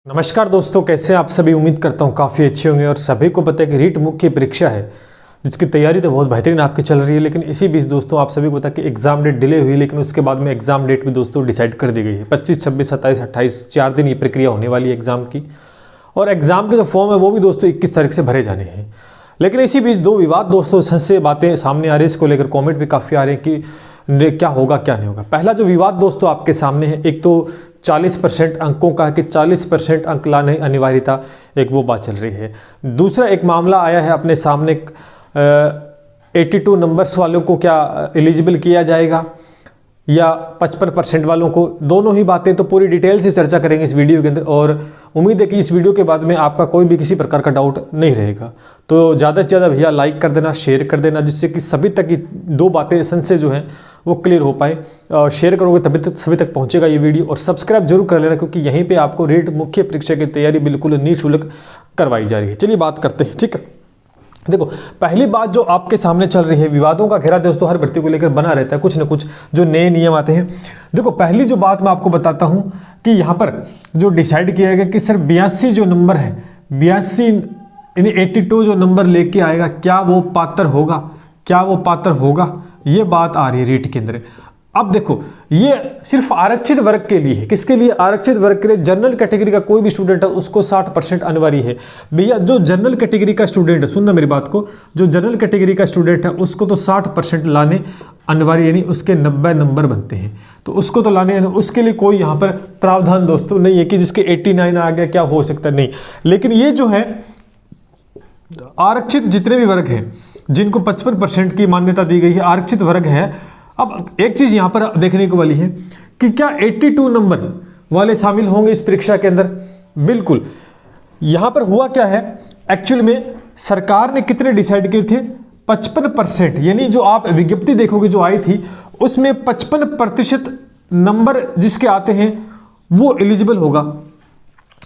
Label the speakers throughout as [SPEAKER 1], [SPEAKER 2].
[SPEAKER 1] नमस्कार दोस्तों, कैसे हैं आप सभी। उम्मीद करता हूं काफ़ी अच्छे होंगे और सभी को पता है कि रीट मुख्य परीक्षा है जिसकी तैयारी तो बहुत बेहतरीन आपकी चल रही है। लेकिन इसी बीच दोस्तों आप सभी को पता है कि एग्जाम डेट डिले हुई, लेकिन उसके बाद में एग्जाम डेट भी दोस्तों डिसाइड कर दी गई है। 25, 26, 27, 28 4 दिन ये प्रक्रिया होने वाली है एग्जाम की। और एग्जाम के जो फॉर्म है वो भी दोस्तों 21 तारीख से भरे जाने हैं। लेकिन इसी बीच दो विवाद दोस्तों से बातें सामने आ रही है, इसको लेकर कॉमेंट भी काफ़ी आ रहे हैं कि क्या होगा क्या नहीं होगा। पहला जो विवाद दोस्तों आपके सामने है, एक तो 40% अंकों का कि 40% अंक लाने अनिवार्यता, एक वो बात चल रही है। दूसरा एक मामला आया है अपने सामने, 82 नंबर्स वालों को क्या एलिजिबल किया जाएगा या 55% वालों को। दोनों ही बातें तो पूरी डिटेल से चर्चा करेंगे इस वीडियो के अंदर, और उम्मीद है कि इस वीडियो के बाद में आपका कोई भी किसी प्रकार का डाउट नहीं रहेगा। तो ज़्यादा से ज़्यादा भैया लाइक कर देना, शेयर कर देना, जिससे कि सभी तक की दो बातें संशय जो हैं वो क्लियर हो पाए। और शेयर करोगे तभी तक सभी तक पहुंचेगा ये वीडियो। और सब्सक्राइब जरूर कर लेना, क्योंकि यहीं पे आपको रीट मुख्य परीक्षा की तैयारी बिल्कुल निःशुल्क करवाई जा रही है। चलिए बात करते हैं, ठीक है। देखो, पहली बात जो आपके सामने चल रही है, विवादों का घेरा दोस्तों हर भर्ती को लेकर बना रहता है, कुछ ना कुछ जो नए नियम आते हैं। देखो, पहली जो बात मैं आपको बताता हूं कि यहाँ पर जो डिसाइड किया गया कि सर 82 जो नंबर है, 82 यानी 82 जो नंबर लेके आएगा, क्या वो पात्र होगा, क्या वो पात्र होगा, ये बात आ रही है रीट के अंदर। अब देखो, ये सिर्फ आरक्षित वर्ग के लिए है। किसके लिए? आरक्षित वर्ग के लिए। जनरल कैटेगरी का कोई भी स्टूडेंट है उसको 60% अनिवार्य है। भैया जो जनरल कैटेगरी का स्टूडेंट है, सुनना मेरी बात को, जो जनरल कैटेगरी का स्टूडेंट है उसको तो 60% लाने अनिवार्य, यानी उसके 90 नंबर बनते हैं, तो उसको तो लाने, उसके लिए कोई यहाँ पर प्रावधान दोस्तों नहीं है कि जिसके 89 आ गया क्या हो सकता, नहीं। लेकिन ये जो है आरक्षित जितने भी वर्ग हैं जिनको 55% की मान्यता दी गई है, आरक्षित वर्ग है। अब एक चीज यहां पर देखने को वाली है कि क्या 82 नंबर वाले शामिल होंगे इस परीक्षा के अंदर? बिल्कुल। यहां पर हुआ क्या है, एक्चुअल में सरकार ने कितने डिसाइड किए थे? 55%, यानी जो आप विज्ञप्ति देखोगे जो आई थी उसमें 55% नंबर जिसके आते हैं वो एलिजिबल होगा,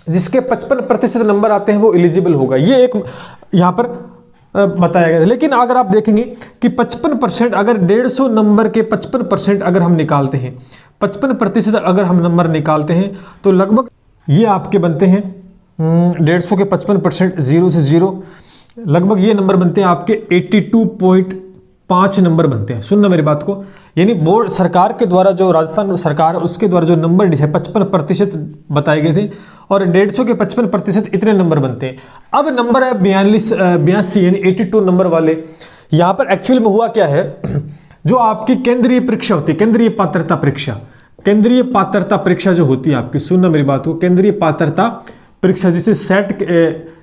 [SPEAKER 1] जिसके 55% नंबर आते हैं वो एलिजिबल होगा। ये एक यहां पर बताया गया। लेकिन अगर आप देखेंगे कि 55%, अगर 150 नंबर के 55% अगर हम निकालते हैं, 55% अगर हम नंबर निकालते हैं तो लगभग ये आपके बनते हैं 150 के 55%, 0 से 0, लगभग ये नंबर बनते हैं आपके 82.5 नंबर बनते हैं। सुनना मेरी बात को, यानी बोर्ड सरकार के द्वारा, जो राजस्थान सरकार उसके द्वारा जो नंबर 55% बताए गए थे, और 150 के 55% इतने नंबर बनते हैं। अब नंबर है 82 यानी 82 नंबर वाले। यहां पर एक्चुअल में हुआ क्या है, जो आपकी केंद्रीय परीक्षा होती है, केंद्रीय पात्रता परीक्षा, केंद्रीय पात्रता परीक्षा जो होती है आपकी, सुनना मेरी बात को, केंद्रीय पात्रता परीक्षा जिसे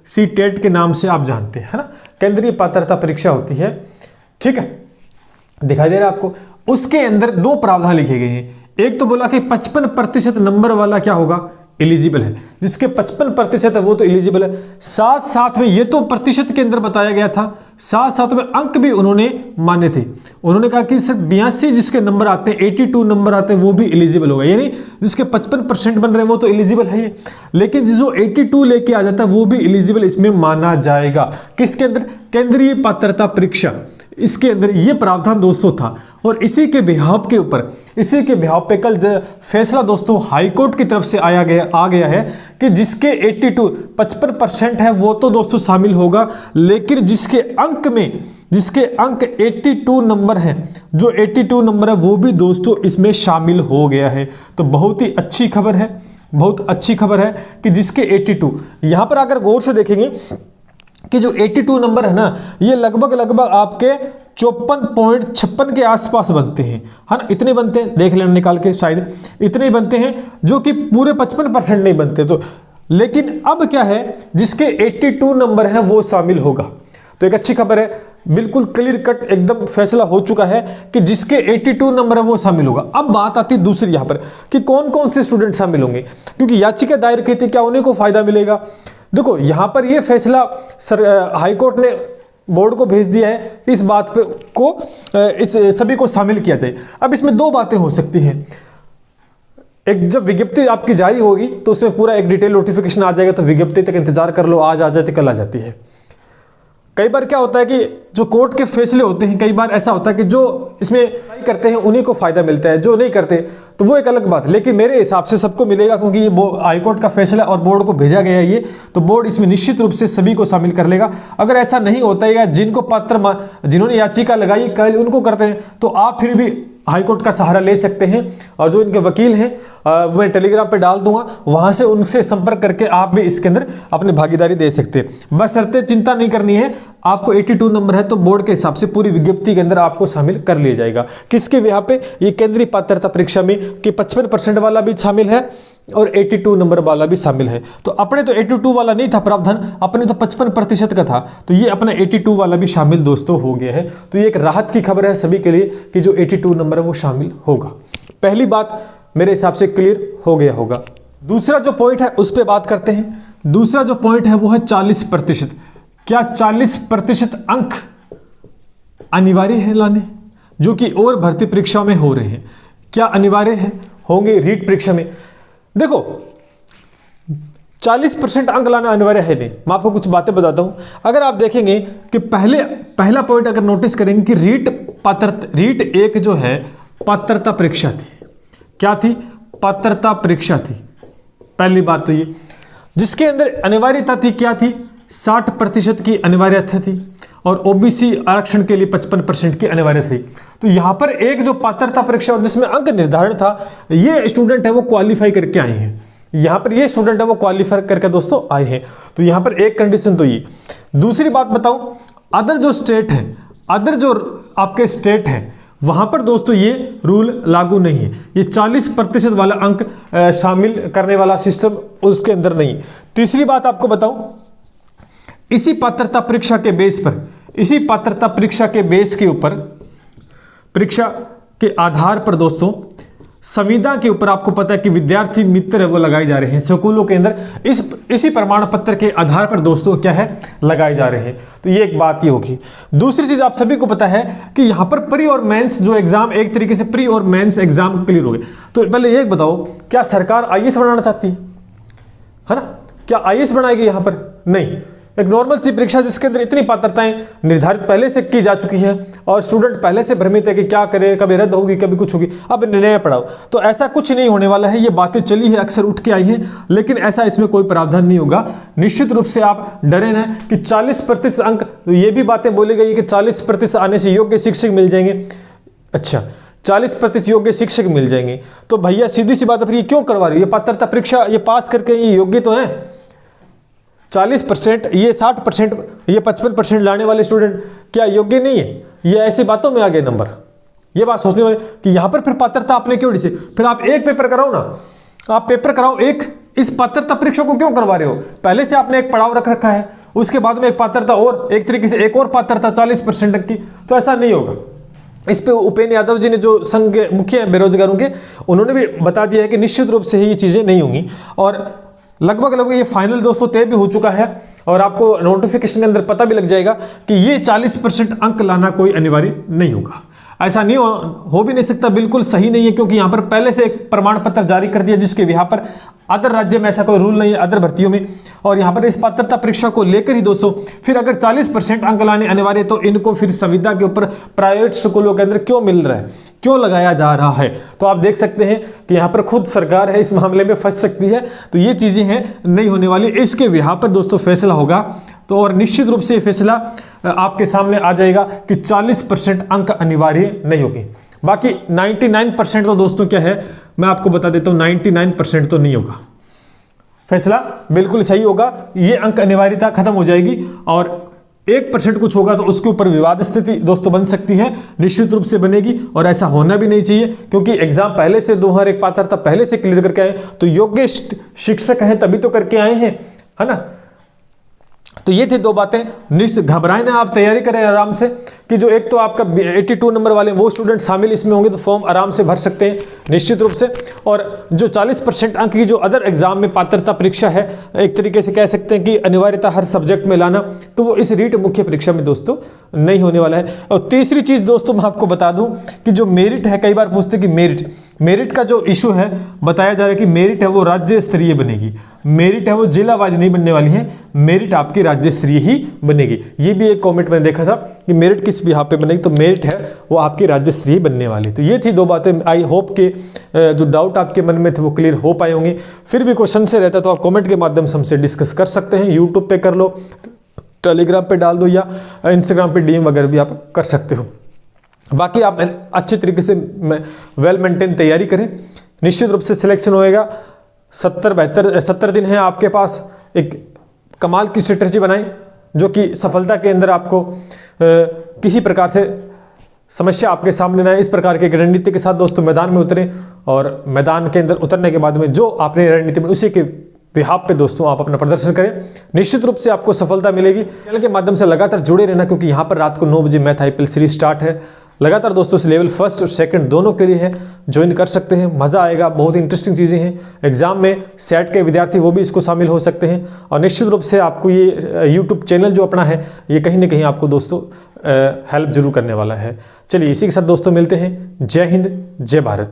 [SPEAKER 1] सीटेट के नाम से आप जानते हैं, है ना, केंद्रीय पात्रता परीक्षा होती है, ठीक है, दिखाई दे रहा है आपको। उसके अंदर दो प्रावधान लिखे गए हैं। एक तो बोला कि 55% नंबर वाला क्या होगा, एलिजिबल है, जिसके 55% है वो तो एलिजिबल है। साथ साथ में ये तो प्रतिशत के अंदर बताया गया था, साथ साथ में अंक भी उन्होंने माने थे। उन्होंने कहा कि सिर्फ 82 जिसके नंबर आते हैं, 82 नंबर आते हैं वो भी एलिजिबल होगा, यानी जिसके 55% बन रहे हैं वो तो एलिजिबल है ही, लेकिन जो 82 लेके आ जाता है वो भी एलिजिबल इसमें माना जाएगा। किसके अंदर? केंद्रीय पात्रता परीक्षा, इसके अंदर ये प्रावधान दोस्तों था। और इसी के बिहाव के ऊपर, इसी के बिहाव पे कल फैसला दोस्तों हाई कोर्ट की तरफ से आ गया है कि जिसके 55% है वो तो दोस्तों शामिल होगा, लेकिन जिसके अंक 82 नंबर हैं, जो 82 नंबर है वो भी दोस्तों इसमें शामिल हो गया है। तो बहुत ही अच्छी खबर है, बहुत अच्छी खबर है कि जिसके 82, यहां पर अगर गौर से देखेंगे कि जो 82 नंबर है ना, ये लगभग आपके 54.56 के आसपास बनते हैं, है ना, इतने बनते हैं, देख लेना निकाल के, शायद इतने ही बनते हैं, जो कि पूरे 55% नहीं बनते। तो लेकिन अब क्या है, जिसके 82 नंबर है वो शामिल होगा। तो एक अच्छी खबर है, बिल्कुल क्लियर कट एकदम फैसला हो चुका है कि जिसके 82 नंबर है वो शामिल होगा। अब बात आती है दूसरी यहां पर कि कौन कौन से स्टूडेंट शामिल होंगे, क्योंकि याचिका दायर की थी, क्या उन्हें को फायदा मिलेगा। देखो, यहां पर यह फैसला हाई कोर्ट ने बोर्ड को भेज दिया है कि इस बात पे को इस सभी को शामिल किया जाए। अब इसमें दो बातें हो सकती हैं। एक, जब विज्ञप्ति आपकी जारी होगी तो उसमें पूरा एक डिटेल नोटिफिकेशन आ जाएगा, तो विज्ञप्ति तक इंतजार कर लो, आज आ जाती, कल आ जाती है। कई बार क्या होता है कि जो कोर्ट के फैसले होते हैं, कई बार ऐसा होता है कि जो इसमें अप्लाई करते हैं उन्हीं को फायदा मिलता है, जो नहीं करते तो वो एक अलग बात है। लेकिन मेरे हिसाब से सबको मिलेगा, क्योंकि ये हाईकोर्ट का फैसला और बोर्ड को भेजा गया है ये, तो बोर्ड इसमें निश्चित रूप से सभी को शामिल कर लेगा। अगर ऐसा नहीं होता है या जिन्होंने याचिका लगाई कल उनको करते हैं, तो आप फिर भी हाईकोर्ट का सहारा ले सकते हैं। और जो इनके वकील हैं मैं टेलीग्राम पे डाल दूंगा, वहां से उनसे संपर्क करके आप भी इसके अंदर अपनी भागीदारी दे सकते हैं। बशर्ते चिंता नहीं करनी है, आपको 82 नंबर है तो बोर्ड के हिसाब से पूरी विज्ञप्ति के अंदर आपको शामिल कर लिया जाएगा। किसके यहाँ पे? ये केंद्रीय पात्रता परीक्षा में कि 55% वाला भी शामिल है और 82 नंबर वाला भी शामिल है। तो अपने तो 82 वाला नहीं था प्रावधान, अपने तो 55% का था, तो ये अपना 82 वाला भी शामिल दोस्तों हो गया है। तो ये एक राहत की खबर है सभी के लिए कि जो 82 नंबर है वो शामिल होगा। पहली बात मेरे हिसाब से क्लियर हो गया होगा। दूसरा जो पॉइंट है उस पर बात करते हैं। दूसरा जो पॉइंट है वो है 40%। क्या 40% अंक अनिवार्य है लाने, जो कि और भर्ती परीक्षा में हो रहे हैं? क्या अनिवार्य है होंगे रीट परीक्षा में? देखो 40% अंक लाना अनिवार्य है नहीं। मैं आपको कुछ बातें बताता हूं। अगर आप देखेंगे कि पहला पॉइंट अगर नोटिस करेंगे कि रीट एक जो है पात्रता परीक्षा थी। क्या थी? पात्रता परीक्षा थी। पहली बात तो ये, जिसके अंदर अनिवार्यता थी क्या थी? 60% की अनिवार्यता थी और ओबीसी आरक्षण के लिए 55% की अनिवार्यता थी। तो यहां पर एक जो पात्रता परीक्षा और जिसमें अंक निर्धारण था, ये स्टूडेंट है वो क्वालिफाई करके आए हैं। यहां पर ये स्टूडेंट है वो क्वालिफाई करके दोस्तों आए हैं। तो यहां पर एक कंडीशन तो ये। दूसरी बात बताऊं, अदर जो स्टेट है, अदर जो आपके स्टेट है, वहां पर दोस्तों ये रूल लागू नहीं है। ये 40% वाला अंक शामिल करने वाला सिस्टम उसके अंदर नहीं। तीसरी बात आपको बताऊं, इसी पात्रता परीक्षा के बेस पर, इसी पात्रता परीक्षा के बेस के ऊपर, परीक्षा के आधार पर दोस्तों संविदा के ऊपर आपको पता है कि विद्यार्थी मित्र है वो लगाए जा रहे हैं स्कूलों के अंदर। इसी प्रमाण पत्र के आधार पर दोस्तों क्या है लगाए जा रहे हैं। तो ये एक बात ही होगी। दूसरी चीज आप सभी को पता है कि यहां पर प्री और मेंस जो एग्जाम, एक तरीके से प्री और मेंस एग्जाम क्लियर हो गए। तो पहले ये बताओ, क्या सरकार आईएएस बनाना चाहती है ना? क्या आईएएस बनाएगी? यहां पर नहीं। एक नॉर्मल सी परीक्षा जिसके अंदर इतनी पात्रताएं निर्धारित पहले से की जा चुकी है और स्टूडेंट पहले से भ्रमित है कि क्या करे, कभी रद्द होगी, कभी कुछ होगी, अब निर्णय पढ़ाओ। तो ऐसा कुछ नहीं होने वाला है। ये बातें चली है, अक्सर उठ के आई है, लेकिन ऐसा इसमें कोई प्रावधान नहीं होगा। निश्चित रूप से आप डरे ना कि 40% अंक, तो ये भी बातें बोली गई कि 40% आने से योग्य शिक्षक मिल जाएंगे। अच्छा, 40% योग्य शिक्षक मिल जाएंगे तो भैया सीधी सी बात है, फिर ये क्यों करवा रही है? ये पात्रता परीक्षा ये पास करके ये योग्य तो है। 40%, ये 60%, ये 55% लाने वाले स्टूडेंट क्या योग्य नहीं है? ये ऐसी बातों में आ गए नंबर। ये बात सोचने वाले कि यहां पर फिर पात्रता आपने क्यों दी? फिर आप एक पेपर कराओ ना, आप पेपर कराओ एक। इस पात्रता परीक्षा को क्यों करवा रहे हो? पहले से आपने एक पड़ाव रख रखा है, उसके बाद में एक पात्रता और, एक तरीके से एक और पात्रता 40% की। तो ऐसा नहीं होगा। इस पे उपेंद्र यादव जी ने जो संघ के मुख्य बेरोजगारों के, उन्होंने भी बता दिया है कि निश्चित रूप से ये चीजें नहीं होंगी। और लगभग ये फाइनल दोस्तों तय भी हो चुका है और आपको नोटिफिकेशन के अंदर पता भी लग जाएगा कि ये 40% अंक लाना कोई अनिवार्य नहीं होगा। ऐसा नहीं हो भी नहीं सकता, बिल्कुल सही नहीं है, क्योंकि यहां पर पहले से एक प्रमाण पत्र जारी कर दिया जिसके यहाँ पर अदर राज्य में ऐसा कोई रूल नहीं है, अदर भर्तियों में। और यहां पर इस पात्रता परीक्षा को लेकर ही दोस्तों फिर अगर 40% अंक लाने अनिवार्य, तो इनको फिर संविदा के ऊपर प्राइवेट स्कूलों के अंदर क्यों मिल रहा है, क्यों लगाया जा रहा है? तो आप देख सकते हैं कि यहां पर खुद सरकार है इस मामले में फंस सकती है। तो ये चीजें हैं नहीं होने वाली। इसके यहाँ पर दोस्तों फैसला होगा तो, और निश्चित रूप से फैसला आपके सामने आ जाएगा कि 40% अंक अनिवार्य नहीं होगी। बाकी 99% तो दोस्तों क्या है मैं आपको बता देता हूं, 99% तो नहीं होगा। फैसला बिल्कुल सही होगा, ये अंक अनिवार्यता खत्म हो जाएगी और 1% कुछ होगा तो उसके ऊपर विवाद स्थिति दोस्तों बन सकती है, निश्चित रूप से बनेगी। और ऐसा होना भी नहीं चाहिए, क्योंकि एग्जाम पहले से 2 हर एक पात्रता पहले से क्लियर करके आए, तो योग्य शिक्षक हैं तभी तो करके आए हैं, है ना। तो ये थे 2 बातें। निश्चित घबराए ना, आप तैयारी करें आराम से कि जो एक तो आपका 82 नंबर वाले वो स्टूडेंट शामिल इसमें होंगे तो फॉर्म आराम से भर सकते हैं निश्चित रूप से। और जो 40% अंक की जो अदर एग्जाम में पात्रता परीक्षा है, एक तरीके से कह सकते हैं कि अनिवार्यता हर सब्जेक्ट में लाना, तो वो इस रीट मुख्य परीक्षा में दोस्तों नहीं होने वाला है। और तीसरी चीज दोस्तों मैं आपको बता दूं कि जो मेरिट है, कई बार पूछते कि मेरिट का जो इशू है, बताया जा रहा है कि मेरिट है वो राज्य स्तरीय बनेगी। मेरिट है वो जिला वाइज नहीं बनने वाली है, मेरिट आपकी राज्य स्तरीय ही बनेगी। ये भी एक कमेंट मैंने देखा था कि मेरिट किस बिहाफ पे बनेगी, तो मेरिट है वो आपकी राज्य स्तरीय बनने वाली। तो ये थी 2 बातें। आई होप के जो डाउट आपके मन में थे वो क्लियर हो पाए होंगे। फिर भी क्वेश्चन से रहता तो आप कमेंट के माध्यम से हमसे डिस्कस कर सकते हैं। यूट्यूब पे कर लो, टेलीग्राम पे डाल दो, या इंस्टाग्राम पे डीएम वगैरह भी आप कर सकते हो। बाकी आप अच्छे तरीके से वेल मेंटेन तैयारी करें, निश्चित रूप से सिलेक्शन होएगा। 70 दिन है आपके पास। एक कमाल की स्ट्रेटजी बनाएं जो कि सफलता के अंदर आपको किसी प्रकार से समस्या आपके सामने ना आए। इस प्रकार के रणनीति के साथ दोस्तों मैदान में उतरें, और मैदान के अंदर उतरने के बाद में जो आपने रणनीति में उसी के बिहाफ पे दोस्तों आप अपना प्रदर्शन करें, निश्चित रूप से आपको सफलता मिलेगी। चैनल के माध्यम से लगातार जुड़े रहना, क्योंकि यहाँ पर रात को 9 बजे मैथ IPL सीरीज स्टार्ट है। लगातार दोस्तों से लेवल 1 और 2 दोनों के लिए है, ज्वाइन कर सकते हैं, मज़ा आएगा। बहुत इंटरेस्टिंग चीज़ें हैं। एग्जाम में सेट के विद्यार्थी वो भी इसको शामिल हो सकते हैं, और निश्चित रूप से आपको ये यूट्यूब चैनल जो अपना है ये कहीं ना कहीं आपको दोस्तों हेल्प जरूर करने वाला है। चलिए इसी के साथ दोस्तों मिलते हैं। जय हिंद, जय भारत।